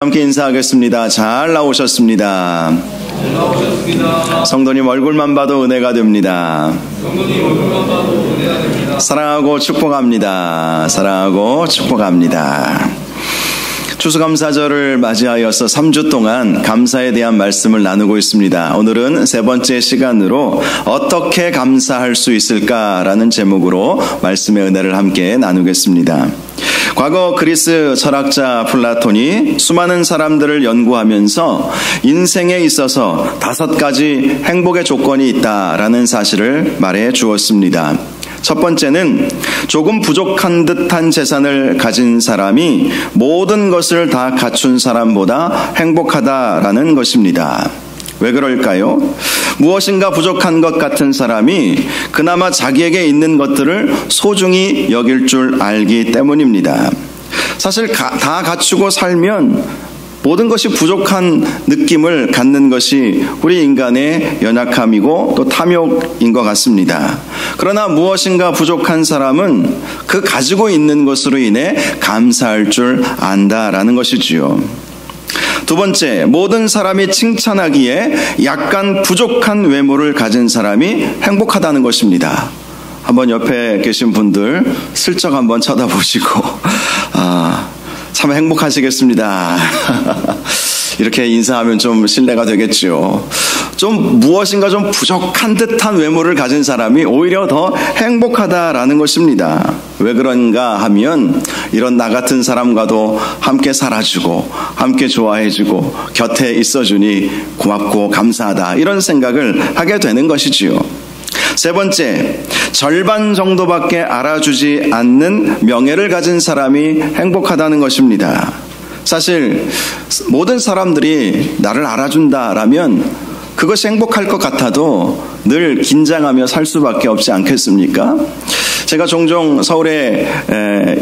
함께 인사하겠습니다. 잘 나오셨습니다. 성도님 얼굴만 봐도 은혜가 됩니다. 사랑하고 축복합니다. 사랑하고 축복합니다. 추수감사절을 맞이하여서 3주 동안 감사에 대한 말씀을 나누고 있습니다. 오늘은 세 번째 시간으로 어떻게 감사할 수 있을까라는 제목으로 말씀의 은혜를 함께 나누겠습니다. 과거 그리스 철학자 플라톤이 수많은 사람들을 연구하면서 인생에 있어서 5가지 행복의 조건이 있다라는 사실을 말해 주었습니다. 첫 번째는 조금 부족한 듯한 재산을 가진 사람이 모든 것을 다 갖춘 사람보다 행복하다라는 것입니다. 왜 그럴까요? 무엇인가 부족한 것 같은 사람이 그나마 자기에게 있는 것들을 소중히 여길 줄 알기 때문입니다. 사실 다 갖추고 살면 모든 것이 부족한 느낌을 갖는 것이 우리 인간의 연약함이고 또 탐욕인 것 같습니다. 그러나 무엇인가 부족한 사람은 그 가지고 있는 것으로 인해 감사할 줄 안다라는 것이지요. 두 번째, 모든 사람이 칭찬하기에 약간 부족한 외모를 가진 사람이 행복하다는 것입니다. 한번 옆에 계신 분들 슬쩍 한번 쳐다보시고 참 행복하시겠습니다. 이렇게 인사하면 좀 신뢰가 되겠죠. 좀 무엇인가 좀 부족한 듯한 외모를 가진 사람이 오히려 더 행복하다라는 것입니다. 왜 그런가 하면 이런 나 같은 사람과도 함께 살아주고 함께 좋아해주고 곁에 있어주니 고맙고 감사하다 이런 생각을 하게 되는 것이지요. 세 번째, 절반 정도밖에 알아주지 않는 명예를 가진 사람이 행복하다는 것입니다. 사실 모든 사람들이 나를 알아준다라면 그것이 행복할 것 같아도 늘 긴장하며 살 수밖에 없지 않겠습니까? 제가 종종 서울에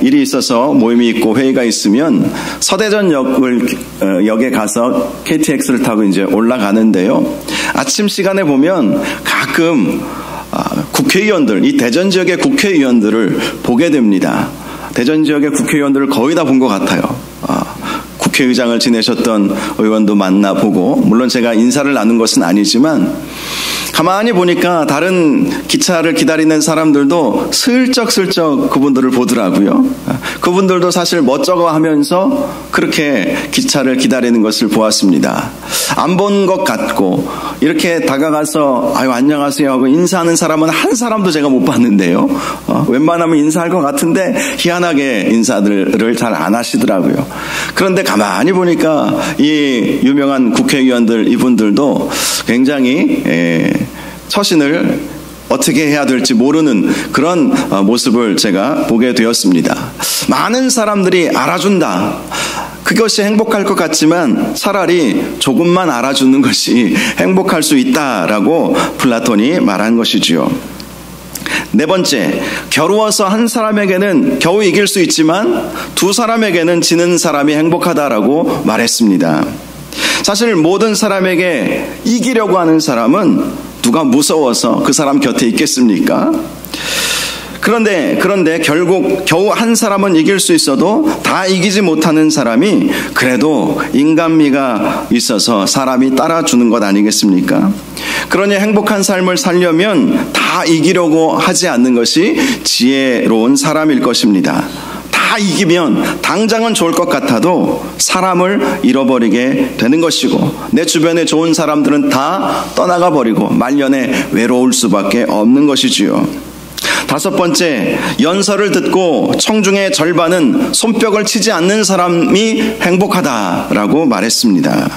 일이 있어서 모임이 있고 회의가 있으면 서대전 역에 가서 KTX를 타고 이제 올라가는데요. 아침 시간에 보면 가끔 국회의원들, 이 대전 지역의 국회의원들을 보게 됩니다. 대전 지역의 국회의원들을 거의 다 본 것 같아요. 국회의장을 지내셨던 의원도 만나보고, 물론 제가 인사를 나눈 것은 아니지만 가만히 보니까 다른 기차를 기다리는 사람들도 슬쩍슬쩍 그분들을 보더라고요. 그분들도 사실 멋쩍어 하면서 그렇게 기차를 기다리는 것을 보았습니다. 안 본 것 같고 이렇게 다가가서 아유 안녕하세요 하고 인사하는 사람은 한 사람도 제가 못 봤는데요. 웬만하면 인사할 것 같은데 희한하게 인사들을 잘 안 하시더라고요. 그런데 가만히 보니까 이 유명한 국회의원들 이분들도 굉장히 처신을 어떻게 해야 될지 모르는 그런 모습을 제가 보게 되었습니다. 많은 사람들이 알아준다. 그것이 행복할 것 같지만 차라리 조금만 알아주는 것이 행복할 수 있다라고 플라톤이 말한 것이지요. 네 번째, 겨루어서 한 사람에게는 겨우 이길 수 있지만 두 사람에게는 지는 사람이 행복하다라고 말했습니다. 사실 모든 사람에게 이기려고 하는 사람은 누가 무서워서 그 사람 곁에 있겠습니까? 그런데 결국 겨우 한 사람은 이길 수 있어도 다 이기지 못하는 사람이 그래도 인간미가 있어서 사람이 따라주는 것 아니겠습니까? 그러니 행복한 삶을 살려면 다 이기려고 하지 않는 것이 지혜로운 사람일 것입니다. 다 이기면 당장은 좋을 것 같아도 사람을 잃어버리게 되는 것이고 내 주변에 좋은 사람들은 다 떠나가 버리고 말년에 외로울 수밖에 없는 것이지요. 다섯 번째, 연설을 듣고 청중의 절반은 손뼉을 치지 않는 사람이 행복하다라고 말했습니다.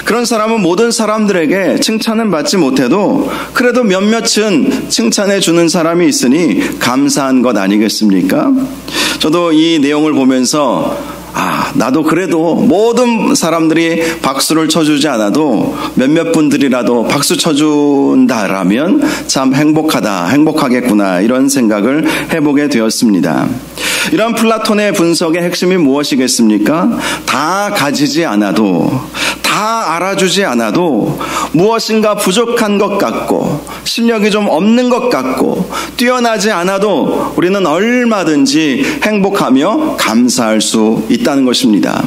그런 사람은 모든 사람들에게 칭찬은 받지 못해도 그래도 몇몇은 칭찬해 주는 사람이 있으니 감사한 것 아니겠습니까? 저도 이 내용을 보면서 나도 그래도 모든 사람들이 박수를 쳐주지 않아도 몇몇 분들이라도 박수 쳐준다라면 참 행복하겠구나 이런 생각을 해보게 되었습니다. 이런 플라톤의 분석의 핵심이 무엇이겠습니까? 다 가지지 않아도 다 알아주지 않아도 무엇인가 부족한 것 같고 실력이 좀 없는 것 같고 뛰어나지 않아도 우리는 얼마든지 행복하며 감사할 수 있다는 것입니다.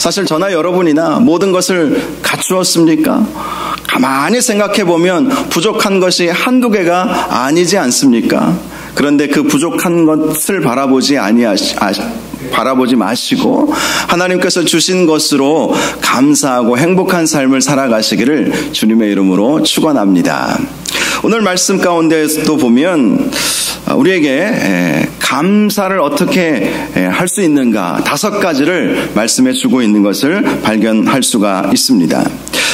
사실 저나 여러분이나 모든 것을 갖추었습니까? 가만히 생각해 보면 부족한 것이 한두 개가 아니지 않습니까? 그런데 그 부족한 것을 바라보지 마시고 하나님께서 주신 것으로 감사하고 행복한 삶을 살아가시기를 주님의 이름으로 축원합니다. 오늘 말씀 가운데에도 보면 우리에게 감사를 어떻게 할 수 있는가 5가지를 말씀해 주고 있는 것을 발견할 수가 있습니다.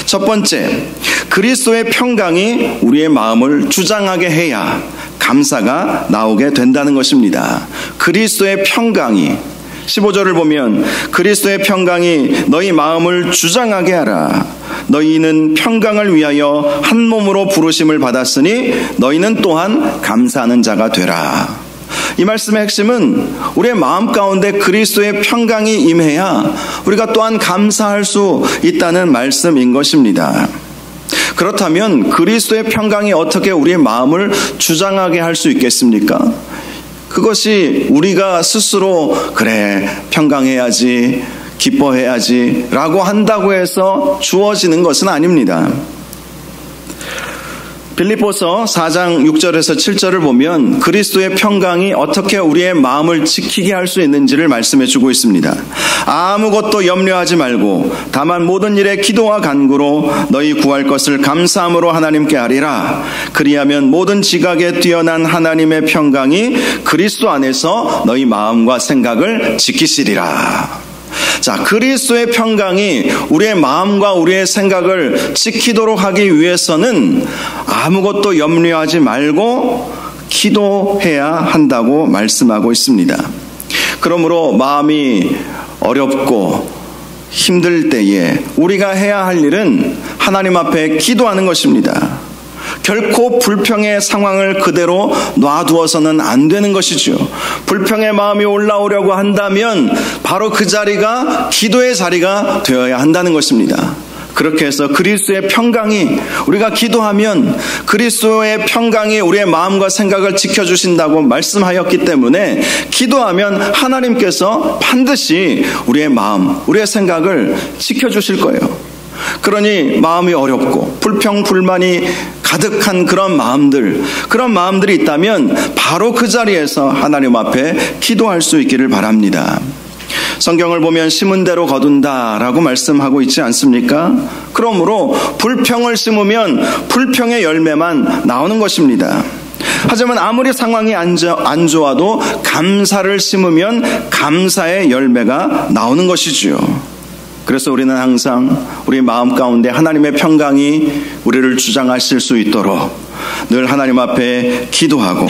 첫 번째, 그리스도의 평강이 우리의 마음을 주장하게 해야 감사가 나오게 된다는 것입니다. 그리스도의 평강이 15절을 보면 그리스도의 평강이 너희 마음을 주장하게 하라. 너희는 평강을 위하여 한 몸으로 부르심을 받았으니 너희는 또한 감사하는 자가 되라. 이 말씀의 핵심은 우리의 마음 가운데 그리스도의 평강이 임해야 우리가 또한 감사할 수 있다는 말씀인 것입니다. 그렇다면 그리스도의 평강이 어떻게 우리의 마음을 주장하게 할 수 있겠습니까? 그것이 우리가 스스로 그래 평강해야지 기뻐해야지 라고 한다고 해서 주어지는 것은 아닙니다. 빌립보서 4장 6절에서 7절을 보면 그리스도의 평강이 어떻게 우리의 마음을 지키게 할 수 있는지를 말씀해 주고 있습니다. 아무것도 염려하지 말고 다만 모든 일에 기도와 간구로 너희 구할 것을 감사함으로 하나님께 아리라. 그리하면 모든 지각에 뛰어난 하나님의 평강이 그리스도 안에서 너희 마음과 생각을 지키시리라. 자, 그리스도의 평강이 우리의 마음과 우리의 생각을 지키도록 하기 위해서는 아무것도 염려하지 말고 기도해야 한다고 말씀하고 있습니다. 그러므로 마음이 어렵고 힘들 때에 우리가 해야 할 일은 하나님 앞에 기도하는 것입니다. 결코 불평의 상황을 그대로 놔두어서는 안 되는 것이죠. 불평의 마음이 올라오려고 한다면 바로 그 자리가 기도의 자리가 되어야 한다는 것입니다. 그렇게 해서 그리스도의 평강이 우리가 기도하면 그리스도의 평강이 우리의 마음과 생각을 지켜주신다고 말씀하였기 때문에 기도하면 하나님께서 반드시 우리의 마음, 우리의 생각을 지켜주실 거예요. 그러니 마음이 어렵고 불평, 불만이 가득한 그런 마음들이 있다면 바로 그 자리에서 하나님 앞에 기도할 수 있기를 바랍니다. 성경을 보면 심은 대로 거둔다라고 말씀하고 있지 않습니까? 그러므로 불평을 심으면 불평의 열매만 나오는 것입니다. 하지만 아무리 상황이 안 좋아도 감사를 심으면 감사의 열매가 나오는 것이지요. 그래서 우리는 항상 우리 마음 가운데 하나님의 평강이 우리를 주장하실 수 있도록 늘 하나님 앞에 기도하고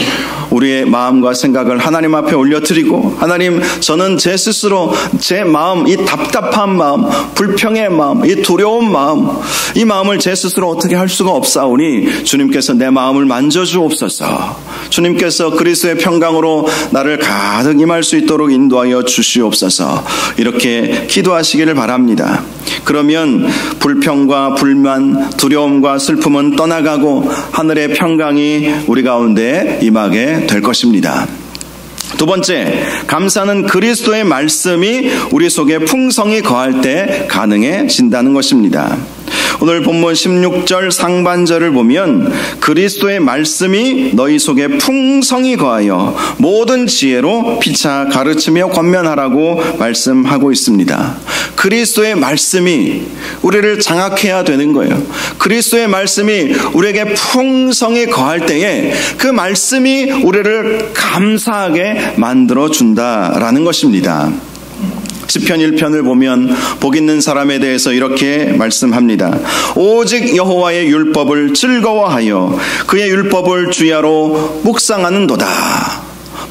우리의 마음과 생각을 하나님 앞에 올려드리고 하나님, 저는 제 스스로 제 마음, 이 답답한 마음, 불평의 마음, 이 두려운 마음, 이 마음을 제 스스로 어떻게 할 수가 없사오니 주님께서 내 마음을 만져주옵소서. 주님께서 그리스도의 평강으로 나를 가득 임할 수 있도록 인도하여 주시옵소서. 이렇게 기도하시기를 바랍니다. 그러면 불평과 불만, 두려움과 슬픔은 떠나가고 하늘의 평강이 우리 가운데 임하게 될 것입니다. 두 번째, 감사는 그리스도의 말씀이 우리 속에 풍성히 거할 때 가능해진다는 것입니다. 오늘 본문 16절 상반절을 보면 그리스도의 말씀이 너희 속에 풍성히 거하여 모든 지혜로 피차 가르치며 권면하라고 말씀하고 있습니다. 그리스도의 말씀이 우리를 장악해야 되는 거예요. 그리스도의 말씀이 우리에게 풍성히 거할 때에 그 말씀이 우리를 감사하게 만들어준다라는 것입니다. 시편 1편을 보면 복 있는 사람에 대해서 이렇게 말씀합니다. 오직 여호와의 율법을 즐거워하여 그의 율법을 주야로 묵상하는도다.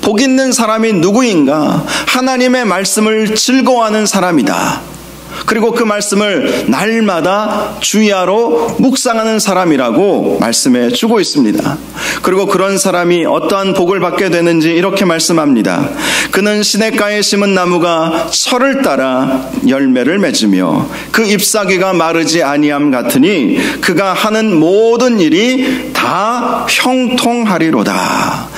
복 있는 사람이 누구인가? 하나님의 말씀을 즐거워하는 사람이다. 그리고 그 말씀을 날마다 주야로 묵상하는 사람이라고 말씀해 주고 있습니다. 그리고 그런 사람이 어떠한 복을 받게 되는지 이렇게 말씀합니다. 그는 시냇가에 심은 나무가 철을 따라 열매를 맺으며 그 잎사귀가 마르지 아니함 같으니 그가 하는 모든 일이 다 형통하리로다.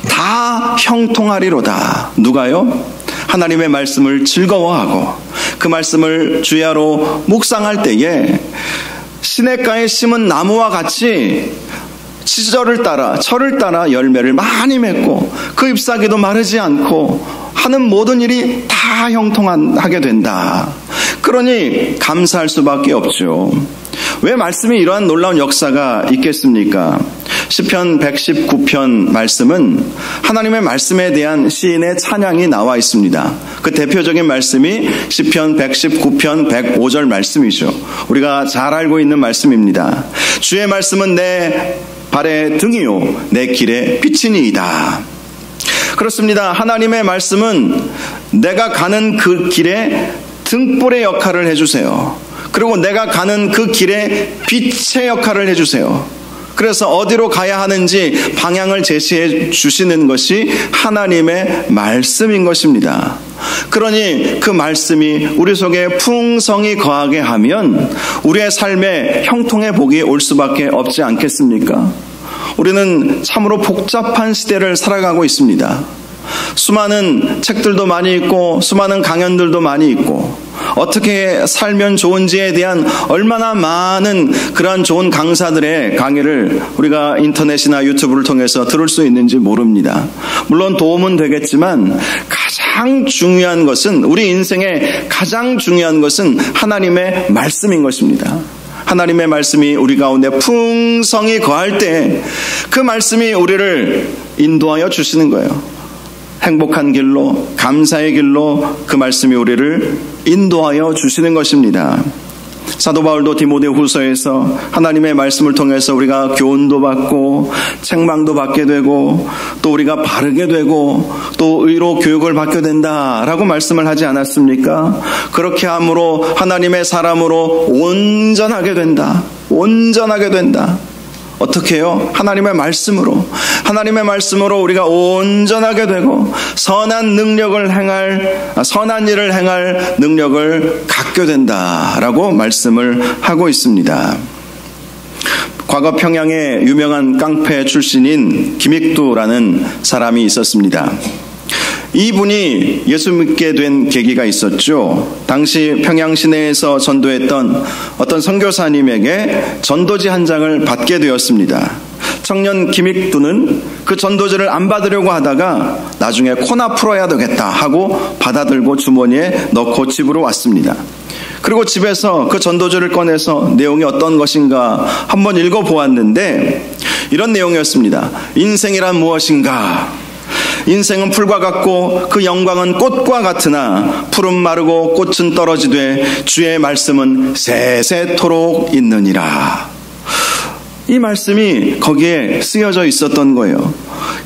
다 형통하리로다. 누가요? 하나님의 말씀을 즐거워하고 그 말씀을 주야로 묵상할 때에 시냇가에 심은 나무와 같이 시절을 따라 철을 따라 열매를 많이 맺고 그 잎사귀도 마르지 않고 하는 모든 일이 다 형통하게 된다. 그러니 감사할 수밖에 없죠. 왜 말씀이 이러한 놀라운 역사가 있겠습니까? 시편 119편 말씀은 하나님의 말씀에 대한 시인의 찬양이 나와 있습니다. 그 대표적인 말씀이 시편 119편 105절 말씀이죠. 우리가 잘 알고 있는 말씀입니다. 주의 말씀은 내 발의 등이요 내 길의 빛이니이다. 그렇습니다. 하나님의 말씀은 내가 가는 그 길에 등불의 역할을 해주세요. 그리고 내가 가는 그 길에 빛의 역할을 해주세요. 그래서 어디로 가야 하는지 방향을 제시해 주시는 것이 하나님의 말씀인 것입니다. 그러니 그 말씀이 우리 속에 풍성히 거하게 하면 우리의 삶에 형통의 복이 올 수밖에 없지 않겠습니까? 우리는 참으로 복잡한 시대를 살아가고 있습니다. 수많은 책들도 많이 있고 수많은 강연들도 많이 있고 어떻게 살면 좋은지에 대한 얼마나 많은 그러한 좋은 강사들의 강의를 우리가 인터넷이나 유튜브를 통해서 들을 수 있는지 모릅니다. 물론 도움은 되겠지만 가장 중요한 것은 우리 인생의 가장 중요한 것은 하나님의 말씀인 것입니다. 하나님의 말씀이 우리 가운데 풍성히 거할 때 그 말씀이 우리를 인도하여 주시는 거예요. 행복한 길로, 감사의 길로 그 말씀이 우리를 인도하여 주시는 것입니다. 사도 바울도 디모데후서에서 하나님의 말씀을 통해서 우리가 교훈도 받고 책망도 받게 되고 또 우리가 바르게 되고 또 의로 교육을 받게 된다라고 말씀을 하지 않았습니까? 그렇게 함으로 하나님의 사람으로 온전하게 된다. 온전하게 된다. 어떻게 해요? 하나님의 말씀으로 우리가 온전하게 되고 선한 일을 행할 능력을 갖게 된다라고 말씀을 하고 있습니다. 과거 평양의 유명한 깡패 출신인 김익두라는 사람이 있었습니다. 이분이 예수 믿게 된 계기가 있었죠. 당시 평양 시내에서 전도했던 어떤 선교사님에게 전도지 한 장을 받게 되었습니다. 청년 김익두는 그 전도지를 안 받으려고 하다가 나중에 코나 풀어야 되겠다 하고 받아들고 주머니에 넣고 집으로 왔습니다. 그리고 집에서 그 전도지를 꺼내서 내용이 어떤 것인가 한번 읽어보았는데 이런 내용이었습니다. 인생이란 무엇인가? 인생은 풀과 같고 그 영광은 꽃과 같으나 풀은 마르고 꽃은 떨어지되 주의 말씀은 세세토록 있느니라. 이 말씀이 거기에 쓰여져 있었던 거예요.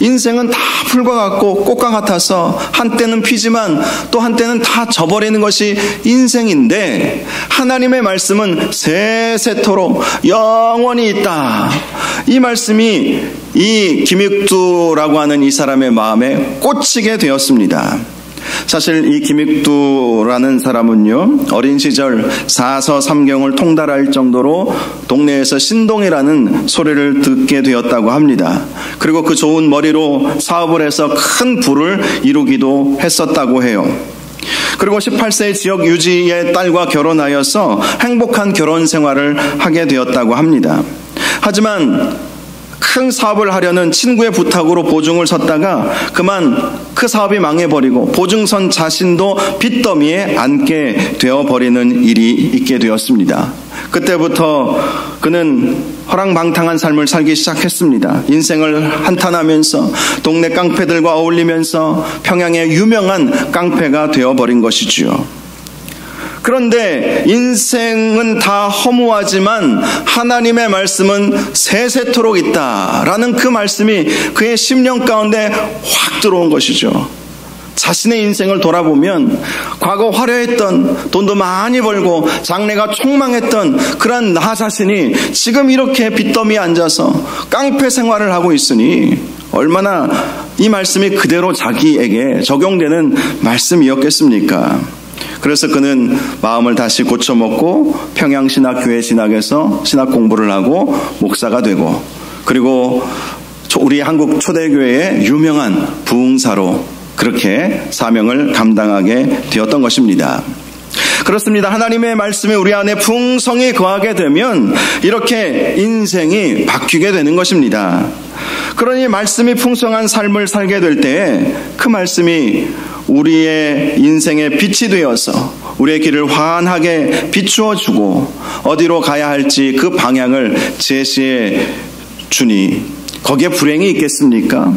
인생은 다 풀과 같고 꽃과 같아서 한때는 피지만 또 한때는 다 져버리는 것이 인생인데 하나님의 말씀은 세세토록 영원히 있다. 이 말씀이 이 김익두라고 하는 이 사람의 마음에 꽂히게 되었습니다. 사실 이 김익두라는 사람은요, 어린 시절 사서 삼경을 통달할 정도로 동네에서 신동이라는 소리를 듣게 되었다고 합니다. 그리고 그 좋은 머리로 사업을 해서 큰 부를 이루기도 했었다고 해요. 그리고 18세 지역 유지의 딸과 결혼하여서 행복한 결혼 생활을 하게 되었다고 합니다. 하지만 큰 사업을 하려는 친구의 부탁으로 보증을 섰다가 그만 그 사업이 망해버리고 보증선 자신도 빚더미에 앉게 되어버리는 일이 있게 되었습니다. 그때부터 그는 허랑방탕한 삶을 살기 시작했습니다. 인생을 한탄하면서 동네 깡패들과 어울리면서 평양의 유명한 깡패가 되어버린 것이지요. 그런데 인생은 다 허무하지만 하나님의 말씀은 세세토록 있다라는 그 말씀이 그의 심령 가운데 확 들어온 것이죠. 자신의 인생을 돌아보면 과거 화려했던, 돈도 많이 벌고 장래가 촉망했던 그런 나 자신이 지금 이렇게 빚더미에 앉아서 깡패 생활을 하고 있으니 얼마나 이 말씀이 그대로 자기에게 적용되는 말씀이었겠습니까? 그래서 그는 마음을 다시 고쳐먹고 평양신학교회 진학해서 신학 공부를 하고 목사가 되고, 그리고 우리 한국 초대교회의 유명한 부흥사로 그렇게 사명을 감당하게 되었던 것입니다. 그렇습니다. 하나님의 말씀이 우리 안에 풍성히 거하게 되면 이렇게 인생이 바뀌게 되는 것입니다. 그러니 말씀이 풍성한 삶을 살게 될 때에 그 말씀이 우리의 인생의 빛이 되어서 우리의 길을 환하게 비추어 주고 어디로 가야 할지 그 방향을 제시해 주니 거기에 불행이 있겠습니까?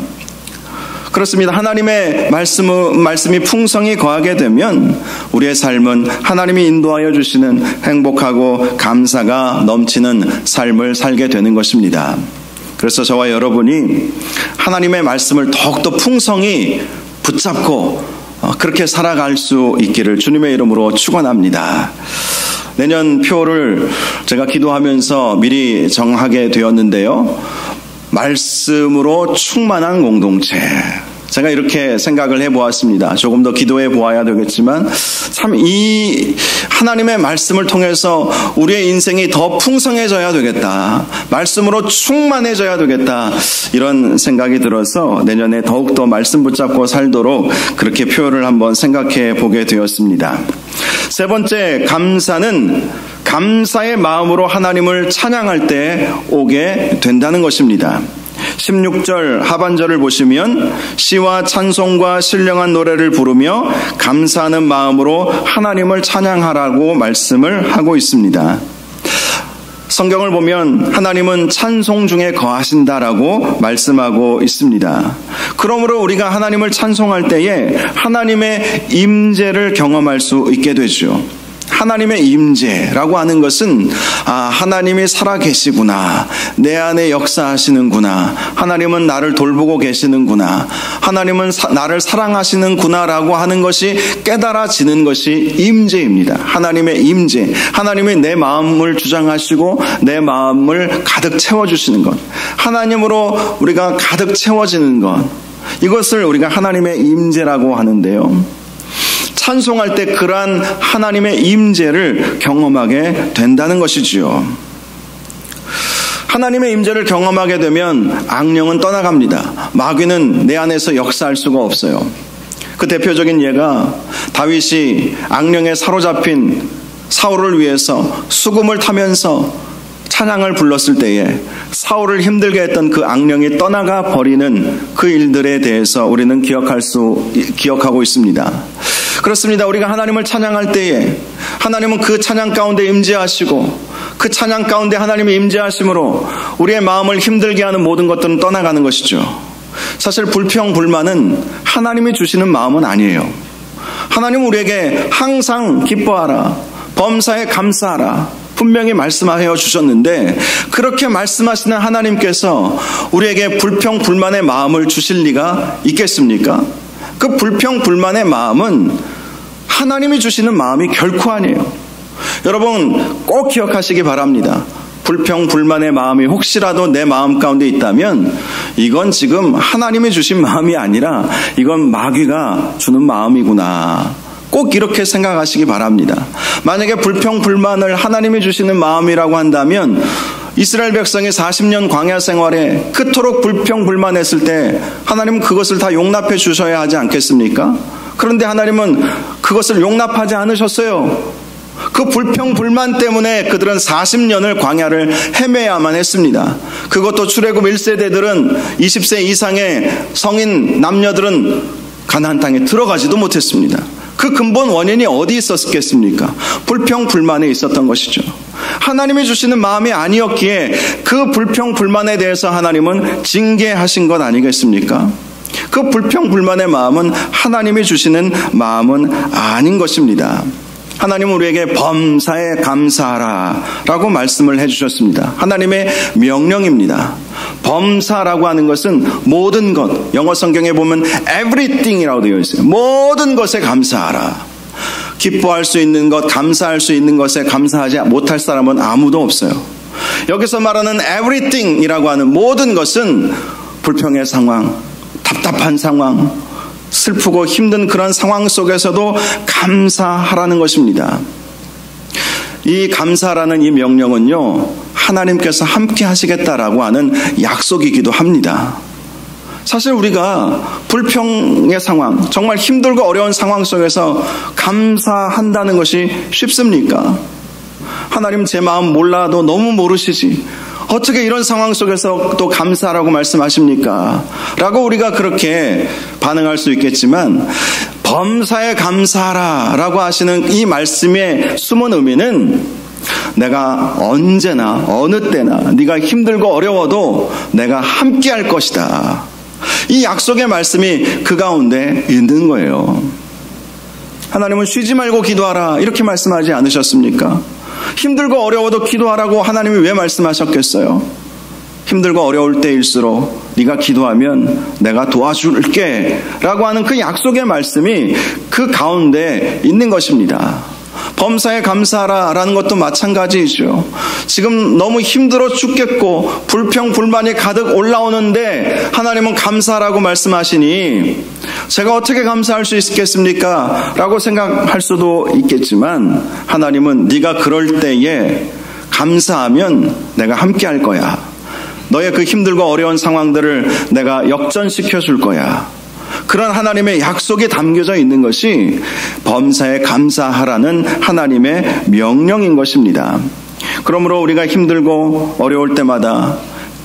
그렇습니다. 하나님의 말씀이 풍성히 거하게 되면 우리의 삶은 하나님이 인도하여 주시는 행복하고 감사가 넘치는 삶을 살게 되는 것입니다. 그래서 저와 여러분이 하나님의 말씀을 더욱더 풍성히 붙잡고 그렇게 살아갈 수 있기를 주님의 이름으로 축원합니다. 내년 표를 제가 기도하면서 미리 정하게 되었는데요. 말씀으로 충만한 공동체. 제가 이렇게 생각을 해보았습니다. 조금 더 기도해 보아야 되겠지만 참 이 하나님의 말씀을 통해서 우리의 인생이 더 풍성해져야 되겠다. 말씀으로 충만해져야 되겠다. 이런 생각이 들어서 내년에 더욱더 말씀 붙잡고 살도록 그렇게 표현을 한번 생각해 보게 되었습니다. 세 번째, 감사는 감사의 마음으로 하나님을 찬양할 때 오게 된다는 것입니다. 16절 하반절을 보시면 시와 찬송과 신령한 노래를 부르며 감사하는 마음으로 하나님을 찬양하라고 말씀을 하고 있습니다. 성경을 보면 하나님은 찬송 중에 거하신다라고 말씀하고 있습니다. 그러므로 우리가 하나님을 찬송할 때에 하나님의 임재를 경험할 수 있게 되죠. 하나님의 임재라고 하는 것은 하나님이 살아계시구나, 내 안에 역사하시는구나, 하나님은 나를 돌보고 계시는구나, 하나님은 나를 사랑하시는구나 라고 하는 것이 깨달아지는 것이 임재입니다. 하나님의 임재, 하나님이 내 마음을 주장하시고 내 마음을 가득 채워주시는 것, 하나님으로 우리가 가득 채워지는 것, 이것을 우리가 하나님의 임재라고 하는데요. 찬송할 때 그러한 하나님의 임재를 경험하게 된다는 것이지요. 하나님의 임재를 경험하게 되면 악령은 떠나갑니다. 마귀는 내 안에서 역사할 수가 없어요. 그 대표적인 예가 다윗이 악령에 사로잡힌 사울을 위해서 수금을 타면서 찬양을 불렀을 때에 사울을 힘들게 했던 그 악령이 떠나가 버리는 그 일들에 대해서 우리는 기억하고 있습니다. 그렇습니다. 우리가 하나님을 찬양할 때에 하나님은 그 찬양 가운데 임재하시고 그 찬양 가운데 하나님이 임재하심으로 우리의 마음을 힘들게 하는 모든 것들은 떠나가는 것이죠. 사실 불평, 불만은 하나님이 주시는 마음은 아니에요. 하나님은 우리에게 항상 기뻐하라, 범사에 감사하라 분명히 말씀하여 주셨는데 그렇게 말씀하시는 하나님께서 우리에게 불평, 불만의 마음을 주실 리가 있겠습니까? 그 불평, 불만의 마음은 하나님이 주시는 마음이 결코 아니에요. 여러분 꼭 기억하시기 바랍니다. 불평, 불만의 마음이 혹시라도 내 마음 가운데 있다면 이건 지금 하나님이 주신 마음이 아니라 이건 마귀가 주는 마음이구나. 꼭 이렇게 생각하시기 바랍니다. 만약에 불평, 불만을 하나님이 주시는 마음이라고 한다면 이스라엘 백성이 40년 광야 생활에 그토록 불평, 불만했을 때 하나님은 그것을 다 용납해 주셔야 하지 않겠습니까? 그런데 하나님은 그것을 용납하지 않으셨어요. 그 불평, 불만 때문에 그들은 40년을 광야를 헤매야만 했습니다. 그것도 출애굽 1세대들은 20세 이상의 성인 남녀들은 가나안 땅에 들어가지도 못했습니다. 그 근본 원인이 어디 있었겠습니까? 불평, 불만에 있었던 것이죠. 하나님이 주시는 마음이 아니었기에 그 불평, 불만에 대해서 하나님은 징계하신 것 아니겠습니까? 그 불평, 불만의 마음은 하나님이 주시는 마음은 아닌 것입니다. 하나님은 우리에게 범사에 감사하라 라고 말씀을 해주셨습니다. 하나님의 명령입니다. 범사라고 하는 것은 모든 것, 영어 성경에 보면 everything이라고 되어 있어요. 모든 것에 감사하라. 기뻐할 수 있는 것, 감사할 수 있는 것에 감사하지 못할 사람은 아무도 없어요. 여기서 말하는 everything이라고 하는 모든 것은 불평의 상황, 답답한 상황, 슬프고 힘든 그런 상황 속에서도 감사하라는 것입니다. 이 감사라는 이 명령은요, 하나님께서 함께 하시겠다라고 하는 약속이기도 합니다. 사실 우리가 불평의 상황, 정말 힘들고 어려운 상황 속에서 감사한다는 것이 쉽습니까? 하나님 제 마음 몰라도 너무 모르시지. 어떻게 이런 상황 속에서 또 감사라고 말씀하십니까? 라고 우리가 그렇게 반응할 수 있겠지만 범사에 감사하라 라고 하시는 이 말씀의 숨은 의미는 내가 언제나 어느 때나 네가 힘들고 어려워도 내가 함께 할 것이다. 이 약속의 말씀이 그 가운데 있는 거예요. 하나님은 쉬지 말고 기도하라 이렇게 말씀하지 않으셨습니까? 힘들고 어려워도 기도하라고 하나님이 왜 말씀하셨겠어요? 힘들고 어려울 때일수록 네가 기도하면 내가 도와줄게 라고 하는 그 약속의 말씀이 그 가운데 있는 것입니다. 범사에 감사하라 라는 것도 마찬가지이죠. 지금 너무 힘들어 죽겠고 불평 불만이 가득 올라오는데 하나님은 감사하라고 말씀하시니 제가 어떻게 감사할 수 있겠습니까? 라고 생각할 수도 있겠지만 하나님은 네가 그럴 때에 감사하면 내가 함께 할 거야. 너의 그 힘들고 어려운 상황들을 내가 역전시켜 줄 거야. 그런 하나님의 약속이 담겨져 있는 것이 범사에 감사하라는 하나님의 명령인 것입니다. 그러므로 우리가 힘들고 어려울 때마다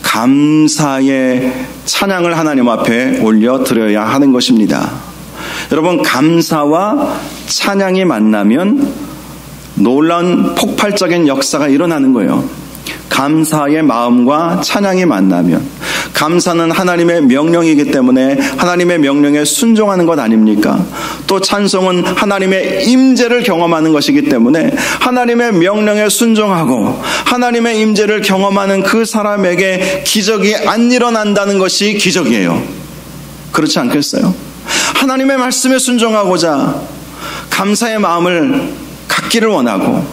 감사의 찬양을 하나님 앞에 올려드려야 하는 것입니다. 여러분, 감사와 찬양이 만나면 놀라운 폭발적인 역사가 일어나는 거예요. 감사의 마음과 찬양이 만나면, 감사는 하나님의 명령이기 때문에 하나님의 명령에 순종하는 것 아닙니까? 또 찬송은 하나님의 임재를 경험하는 것이기 때문에 하나님의 명령에 순종하고 하나님의 임재를 경험하는 그 사람에게 기적이 안 일어난다는 것이 기적이에요. 그렇지 않겠어요? 하나님의 말씀에 순종하고자 감사의 마음을 갖기를 원하고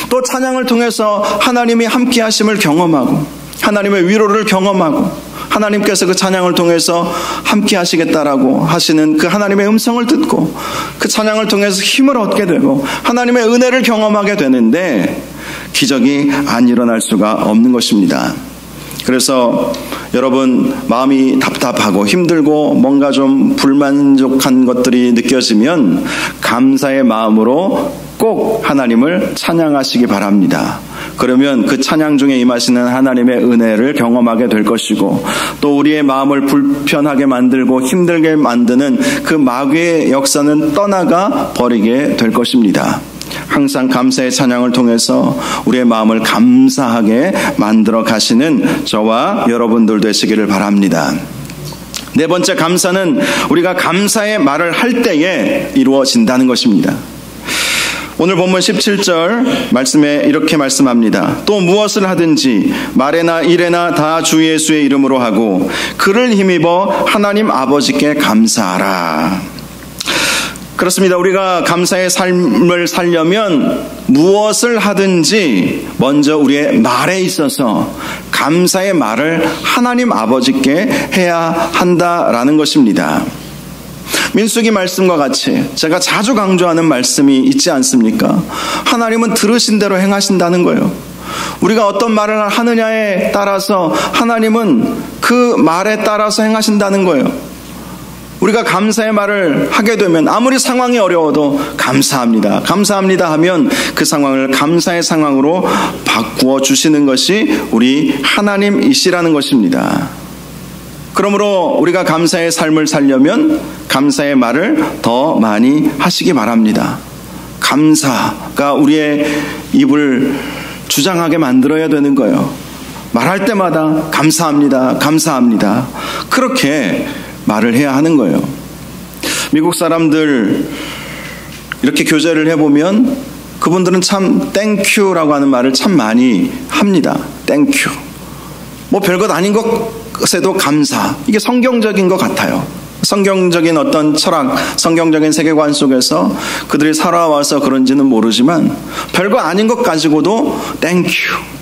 또 찬양을 통해서 하나님이 함께 하심을 경험하고 하나님의 위로를 경험하고 하나님께서 그 찬양을 통해서 함께 하시겠다라고 하시는 그 하나님의 음성을 듣고 그 찬양을 통해서 힘을 얻게 되고 하나님의 은혜를 경험하게 되는데 기적이 안 일어날 수가 없는 것입니다. 그래서 여러분, 마음이 답답하고 힘들고 뭔가 좀 불만족한 것들이 느껴지면 감사의 마음으로 꼭 하나님을 찬양하시기 바랍니다. 그러면 그 찬양 중에 임하시는 하나님의 은혜를 경험하게 될 것이고 또 우리의 마음을 불편하게 만들고 힘들게 만드는 그 마귀의 역사는 떠나가 버리게 될 것입니다. 항상 감사의 찬양을 통해서 우리의 마음을 감사하게 만들어 가시는 저와 여러분들 되시기를 바랍니다. 네 번째, 감사는 우리가 감사의 말을 할 때에 이루어진다는 것입니다. 오늘 본문 17절 말씀에 이렇게 말씀합니다. 또 무엇을 하든지 말에나 일에나 다 주 예수의 이름으로 하고 그를 힘입어 하나님 아버지께 감사하라. 그렇습니다. 우리가 감사의 삶을 살려면 무엇을 하든지 먼저 우리의 말에 있어서 감사의 말을 하나님 아버지께 해야 한다라는 것입니다. 민수기 말씀과 같이 제가 자주 강조하는 말씀이 있지 않습니까? 하나님은 들으신 대로 행하신다는 거예요. 우리가 어떤 말을 하느냐에 따라서 하나님은 그 말에 따라서 행하신다는 거예요. 우리가 감사의 말을 하게 되면 아무리 상황이 어려워도 감사합니다, 감사합니다 하면 그 상황을 감사의 상황으로 바꾸어 주시는 것이 우리 하나님이시라는 것입니다. 그러므로 우리가 감사의 삶을 살려면 감사의 말을 더 많이 하시기 바랍니다. 감사가 우리의 입을 주장하게 만들어야 되는 거예요. 말할 때마다 감사합니다, 감사합니다, 그렇게 말을 해야 하는 거예요. 미국 사람들 이렇게 교제를 해보면 그분들은 참 땡큐라고 하는 말을 참 많이 합니다. 땡큐. 뭐 별것 아닌 것에도 감사. 이게 성경적인 것 같아요. 성경적인 어떤 철학, 성경적인 세계관 속에서 그들이 살아와서 그런지는 모르지만 별거 아닌 것 가지고도 땡큐,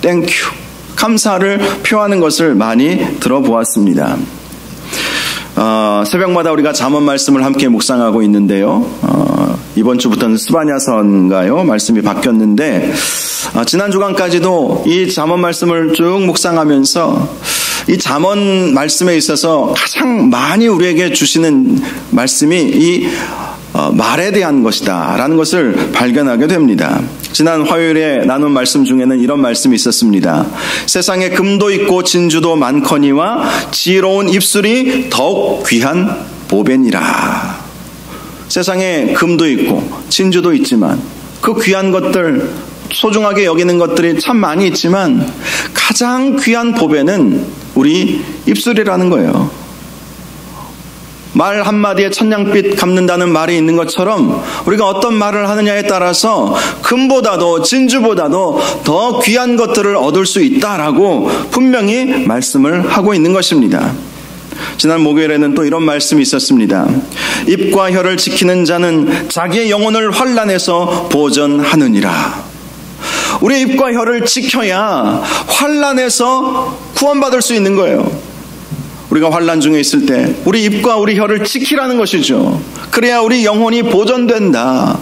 땡큐, 감사를 표하는 것을 많이 들어보았습니다. 새벽마다 우리가 잠언 말씀을 함께 묵상하고 있는데요. 이번 주부터는 스바냐서인가요? 말씀이 바뀌었는데 지난 주간까지도 이 잠언 말씀을 쭉 묵상하면서 이 잠언 말씀에 있어서 가장 많이 우리에게 주시는 말씀이 이 말에 대한 것이다 라는 것을 발견하게 됩니다. 지난 화요일에 나눈 말씀 중에는 이런 말씀이 있었습니다. 세상에 금도 있고 진주도 많거니와 지혜로운 입술이 더욱 귀한 보배니라. 세상에 금도 있고 진주도 있지만 그 귀한 것들, 소중하게 여기는 것들이 참 많이 있지만 가장 귀한 보배는 우리 입술이라는 거예요. 말 한마디에 천냥빚 갚는다는 말이 있는 것처럼 우리가 어떤 말을 하느냐에 따라서 금보다도 진주보다도 더 귀한 것들을 얻을 수 있다라고 분명히 말씀을 하고 있는 것입니다. 지난 목요일에는 또 이런 말씀이 있었습니다. 입과 혀를 지키는 자는 자기의 영혼을 환난에서 보전하느니라. 우리 입과 혀를 지켜야 환난에서 구원받을 수 있는 거예요. 우리가 환난 중에 있을 때 우리 입과 우리 혀를 지키라는 것이죠. 그래야 우리 영혼이 보존된다.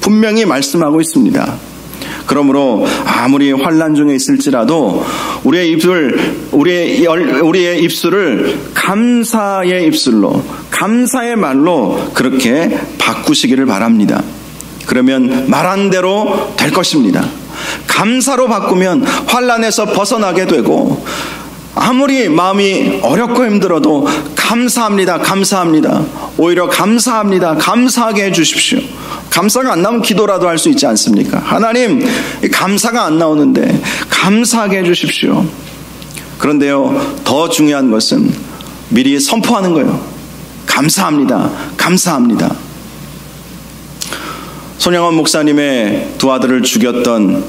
분명히 말씀하고 있습니다. 그러므로 아무리 환난 중에 있을지라도 우리의 입술을 감사의 입술로, 감사의 말로 그렇게 바꾸시기를 바랍니다. 그러면 말한 대로 될 것입니다. 감사로 바꾸면 환난에서 벗어나게 되고, 아무리 마음이 어렵고 힘들어도 감사합니다, 감사합니다, 오히려 감사합니다, 감사하게 해주십시오. 감사가 안 나오면 기도라도 할 수 있지 않습니까? 하나님, 감사가 안 나오는데 감사하게 해주십시오. 그런데요, 더 중요한 것은 미리 선포하는 거예요. 감사합니다, 감사합니다. 손양원 목사님의 두 아들을 죽였던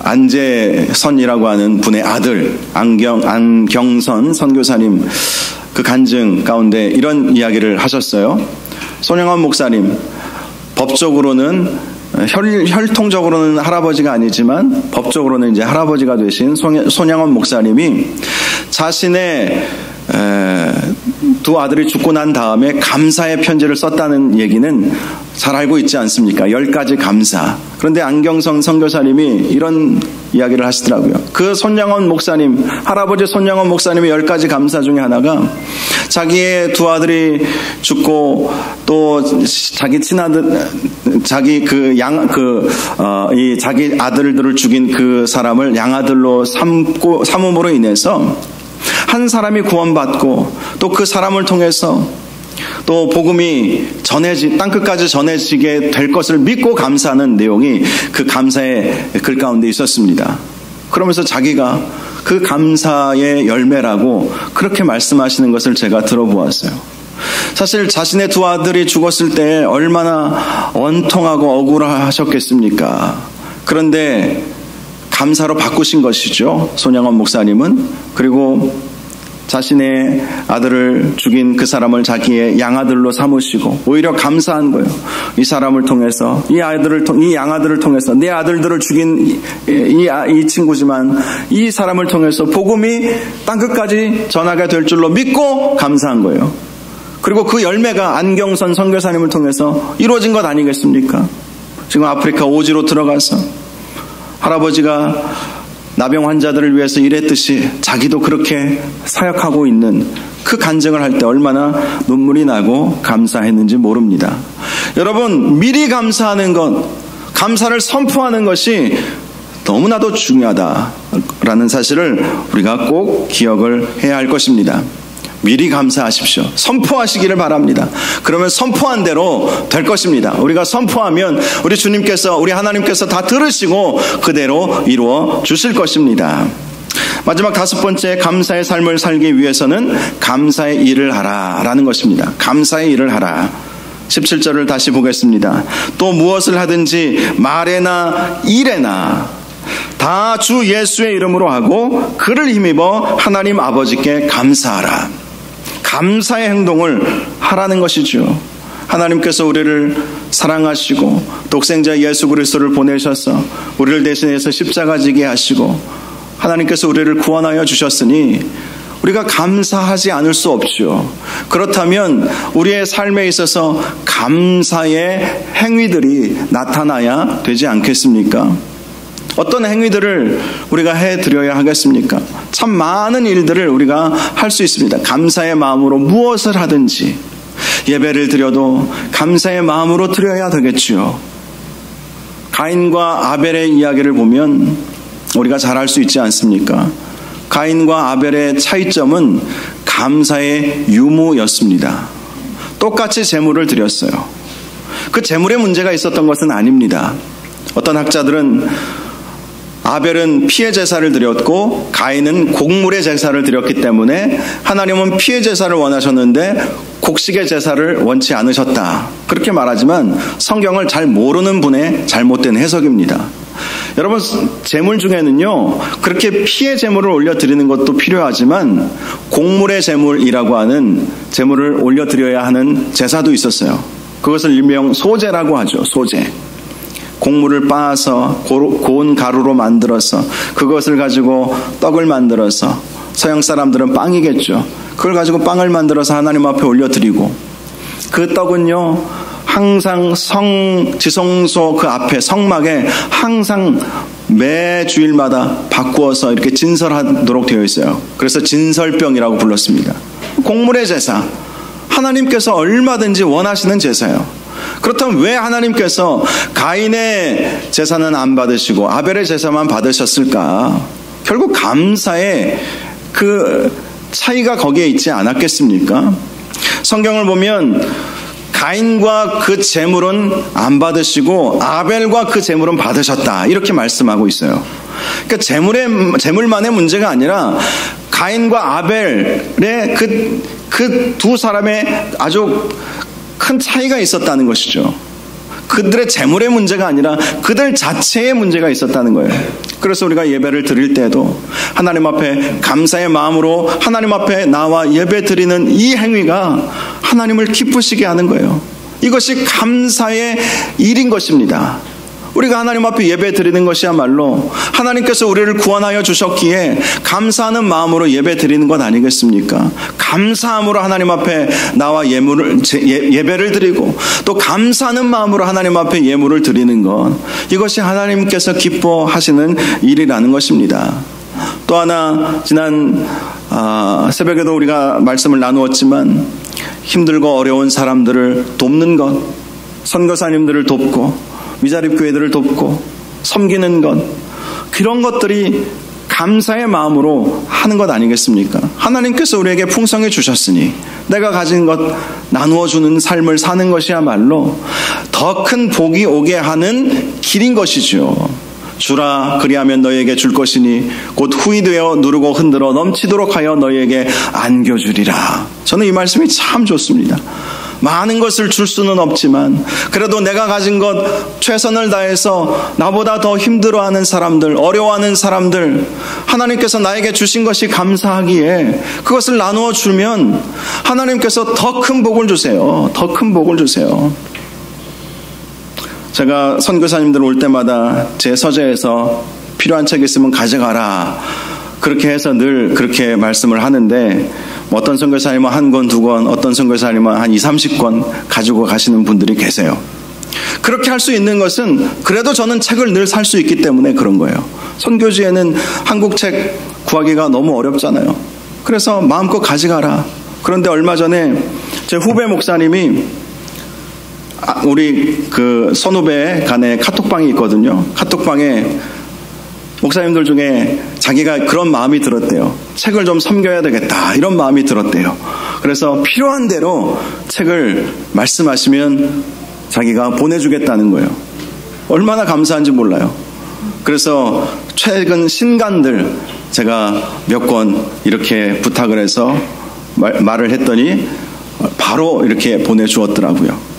안재선이라고 하는 분의 아들 안경선 선교사님, 그 간증 가운데 이런 이야기를 하셨어요. 손양원 목사님, 법적으로는 혈통적으로는 할아버지가 아니지만 법적으로는 이제 할아버지가 되신 손양원 목사님이 자신의 두 아들이 죽고 난 다음에 감사의 편지를 썼다는 얘기는 잘 알고 있지 않습니까? 10가지 감사. 그런데 안경선 선교사님이 이런 이야기를 하시더라고요. 그 손양원 목사님, 할아버지 손양원 목사님의 10가지 감사 중에 하나가 자기의 두 아들이 죽고 또 자기 친아들, 자기 자기 아들들을 죽인 그 사람을 양아들로 삼음으로 인해서 한 사람이 구원받고 또 그 사람을 통해서 또 복음이 땅끝까지 전해지게 될 것을 믿고 감사하는 내용이 그 감사의 글 가운데 있었습니다. 그러면서 자기가 그 감사의 열매라고 그렇게 말씀하시는 것을 제가 들어보았어요. 사실 자신의 두 아들이 죽었을 때 얼마나 원통하고 억울하셨겠습니까? 그런데 감사로 바꾸신 것이죠, 손양원 목사님은. 그리고 자신의 아들을 죽인 그 사람을 자기의 양아들로 삼으시고 오히려 감사한 거예요. 이 사람을 통해서, 이 양아들을 통해서 내 아들들을 죽인 이 친구지만 이 사람을 통해서 복음이 땅끝까지 전하게 될 줄로 믿고 감사한 거예요. 그리고 그 열매가 안경선 선교사님을 통해서 이루어진 것 아니겠습니까? 지금 아프리카 오지로 들어가서 할아버지가 나병 환자들을 위해서 일했듯이 자기도 그렇게 사역하고 있는 그 간증을 할 때 얼마나 눈물이 나고 감사했는지 모릅니다. 여러분, 미리 감사하는 것, 감사를 선포하는 것이 너무나도 중요하다라는 사실을 우리가 꼭 기억을 해야 할 것입니다. 미리 감사하십시오. 선포하시기를 바랍니다. 그러면 선포한 대로 될 것입니다. 우리가 선포하면 우리 주님께서, 우리 하나님께서 다 들으시고 그대로 이루어 주실 것입니다. 마지막 5번째, 감사의 삶을 살기 위해서는 감사의 일을 하라라는 것입니다. 감사의 일을 하라. 17절을 다시 보겠습니다. 또 무엇을 하든지 말에나 일에나 다 주 예수의 이름으로 하고 그를 힘입어 하나님 아버지께 감사하라. 감사의 행동을 하라는 것이죠. 하나님께서 우리를 사랑하시고 독생자 예수 그리스도를 보내셔서 우리를 대신해서 십자가 지게 하시고 하나님께서 우리를 구원하여 주셨으니 우리가 감사하지 않을 수 없죠. 그렇다면 우리의 삶에 있어서 감사의 행위들이 나타나야 되지 않겠습니까? 어떤 행위들을 우리가 해드려야 하겠습니까? 참 많은 일들을 우리가 할 수 있습니다. 감사의 마음으로 무엇을 하든지 예배를 드려도 감사의 마음으로 드려야 되겠지요. 가인과 아벨의 이야기를 보면 우리가 잘 알 수 있지 않습니까? 가인과 아벨의 차이점은 감사의 유무였습니다. 똑같이 제물을 드렸어요. 그 제물에 문제가 있었던 것은 아닙니다. 어떤 학자들은 아벨은 피의 제사를 드렸고 가인은 곡물의 제사를 드렸기 때문에 하나님은 피의 제사를 원하셨는데 곡식의 제사를 원치 않으셨다. 그렇게 말하지만 성경을 잘 모르는 분의 잘못된 해석입니다. 여러분, 제물 중에는요, 그렇게 피의 제물을 올려드리는 것도 필요하지만 곡물의 제물이라고 하는 제물을 올려드려야 하는 제사도 있었어요. 그것을 일명 소제라고 하죠. 소제. 곡물을 빻아서 고운 가루로 만들어서 그것을 가지고 떡을 만들어서, 서양 사람들은 빵이겠죠. 그걸 가지고 빵을 만들어서 하나님 앞에 올려드리고, 그 떡은요 항상 지성소 그 앞에 성막에 항상 매 주일마다 바꾸어서 이렇게 진설하도록 되어 있어요. 그래서 진설병이라고 불렀습니다. 곡물의 제사, 하나님께서 얼마든지 원하시는 제사예요. 그렇다면 왜 하나님께서 가인의 제사는 안 받으시고 아벨의 제사만 받으셨을까? 결국 감사의 그 차이가 거기에 있지 않았겠습니까? 성경을 보면 가인과 그 제물은 안 받으시고 아벨과 그 제물은 받으셨다, 이렇게 말씀하고 있어요. 그러니까 제물만의 문제가 아니라 가인과 아벨의 그 두 사람의 아주 큰 차이가 있었다는 것이죠. 그들의 재물의 문제가 아니라 그들 자체의 문제가 있었다는 거예요. 그래서 우리가 예배를 드릴 때도 하나님 앞에 감사의 마음으로 하나님 앞에 나와 예배 드리는 이 행위가 하나님을 기쁘시게 하는 거예요. 이것이 감사의 일인 것입니다. 우리가 하나님 앞에 예배 드리는 것이야말로 하나님께서 우리를 구원하여 주셨기에 감사하는 마음으로 예배 드리는 것 아니겠습니까? 감사함으로 하나님 앞에 나와 예배를 드리고 또 감사하는 마음으로 하나님 앞에 예물을 드리는 것, 이것이 하나님께서 기뻐하시는 일이라는 것입니다. 또 하나, 지난 새벽에도 우리가 말씀을 나누었지만 힘들고 어려운 사람들을 돕는 것, 선교사님들을 돕고 위자립 교회들을 돕고 섬기는 것, 그런 것들이 감사의 마음으로 하는 것 아니겠습니까? 하나님께서 우리에게 풍성해 주셨으니 내가 가진 것 나누어 주는 삶을 사는 것이야말로 더 큰 복이 오게 하는 길인 것이죠. 주라, 그리하면 너희에게 줄 것이니 곧 후히 되어 누르고 흔들어 넘치도록 하여 너희에게 안겨주리라. 저는 이 말씀이 참 좋습니다. 많은 것을 줄 수는 없지만 그래도 내가 가진 것 최선을 다해서 나보다 더 힘들어하는 사람들, 어려워하는 사람들, 하나님께서 나에게 주신 것이 감사하기에 그것을 나누어 주면 하나님께서 더 큰 복을 주세요. 더 큰 복을 주세요. 제가 선교사님들 올 때마다 제 서재에서 필요한 책 있으면 가져가라, 그렇게 해서 늘 그렇게 말씀을 하는데, 어떤 선교사님은 한 권, 두 권, 어떤 선교사님은 한 20-30권 가지고 가시는 분들이 계세요. 그렇게 할 수 있는 것은 그래도 저는 책을 늘 살 수 있기 때문에 그런 거예요. 선교지에는 한국 책 구하기가 너무 어렵잖아요. 그래서 마음껏 가져가라. 그런데 얼마 전에 제 후배 목사님이 우리 그 선후배 간에 카톡방이 있거든요. 카톡방에 목사님들 중에 자기가 그런 마음이 들었대요. 책을 좀 섬겨야 되겠다, 이런 마음이 들었대요. 그래서 필요한 대로 책을 말씀하시면 자기가 보내주겠다는 거예요. 얼마나 감사한지 몰라요. 그래서 최근 신간들 제가 몇 권 이렇게 부탁을 해서 말을 했더니 바로 이렇게 보내주었더라고요.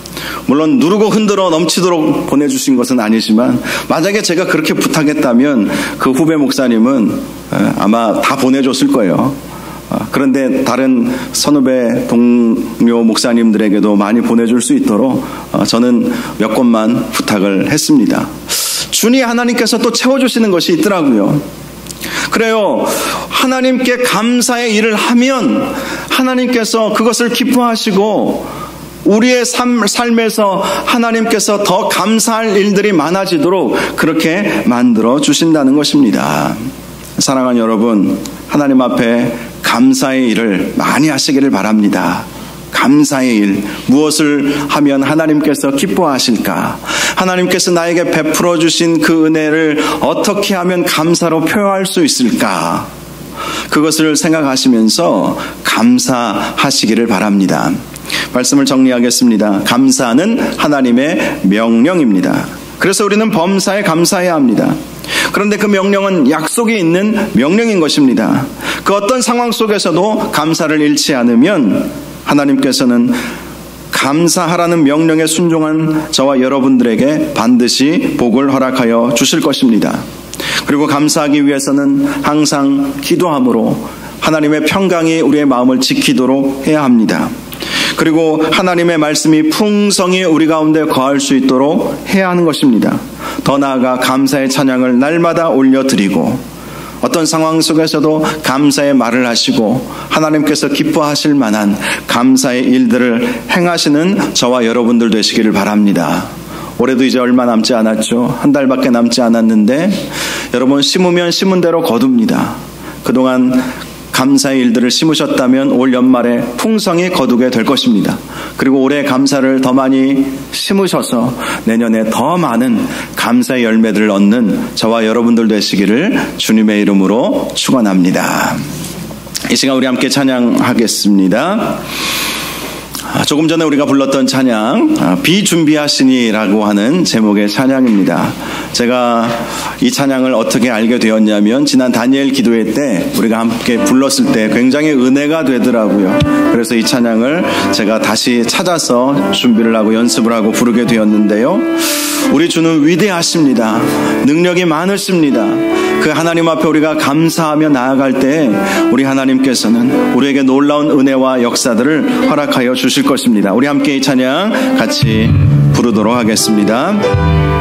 물론 누르고 흔들어 넘치도록 보내주신 것은 아니지만 만약에 제가 그렇게 부탁했다면 그 후배 목사님은 아마 다 보내줬을 거예요. 그런데 다른 선후배 동료 목사님들에게도 많이 보내줄 수 있도록 저는 몇 권만 부탁을 했습니다. 주니 하나님께서 또 채워주시는 것이 있더라고요. 그래요. 하나님께 감사의 일을 하면 하나님께서 그것을 기뻐하시고 우리의 삶에서 하나님께서 더 감사할 일들이 많아지도록 그렇게 만들어 주신다는 것입니다. 사랑하는 여러분, 하나님 앞에 감사의 일을 많이 하시기를 바랍니다. 감사의 일, 무엇을 하면 하나님께서 기뻐하실까? 하나님께서 나에게 베풀어 주신 그 은혜를 어떻게 하면 감사로 표현할 수 있을까? 그것을 생각하시면서 감사하시기를 바랍니다. 말씀을 정리하겠습니다. 감사는 하나님의 명령입니다. 그래서 우리는 범사에 감사해야 합니다. 그런데 그 명령은 약속이 있는 명령인 것입니다. 그 어떤 상황 속에서도 감사를 잃지 않으면 하나님께서는 감사하라는 명령에 순종한 저와 여러분들에게 반드시 복을 허락하여 주실 것입니다. 그리고 감사하기 위해서는 항상 기도함으로 하나님의 평강이 우리의 마음을 지키도록 해야 합니다. 그리고 하나님의 말씀이 풍성히 우리 가운데 거할 수 있도록 해야 하는 것입니다. 더 나아가 감사의 찬양을 날마다 올려드리고 어떤 상황 속에서도 감사의 말을 하시고 하나님께서 기뻐하실 만한 감사의 일들을 행하시는 저와 여러분들 되시기를 바랍니다. 올해도 이제 얼마 남지 않았죠. 한 달밖에 남지 않았는데 여러분, 심으면 심은 대로 거둡니다. 그동안 감사의 일들을 심으셨다면 올 연말에 풍성히 거두게 될 것입니다. 그리고 올해 감사를 더 많이 심으셔서 내년에 더 많은 감사의 열매들을 얻는 저와 여러분들 되시기를 주님의 이름으로 축원합니다. 이 시간 우리 함께 찬양하겠습니다. 조금 전에 우리가 불렀던 찬양, 비준비하시니라고 하는 제목의 찬양입니다. 제가 이 찬양을 어떻게 알게 되었냐면 지난 다니엘 기도회 때 우리가 함께 불렀을 때 굉장히 은혜가 되더라고요. 그래서 이 찬양을 제가 다시 찾아서 준비를 하고 연습을 하고 부르게 되었는데요. 우리 주는 위대하십니다. 능력이 많으십니다. 그 하나님 앞에 우리가 감사하며 나아갈 때 우리 하나님께서는 우리에게 놀라운 은혜와 역사들을 허락하여 주실 것입니다. 우리 함께 이 찬양 같이 부르도록 하겠습니다.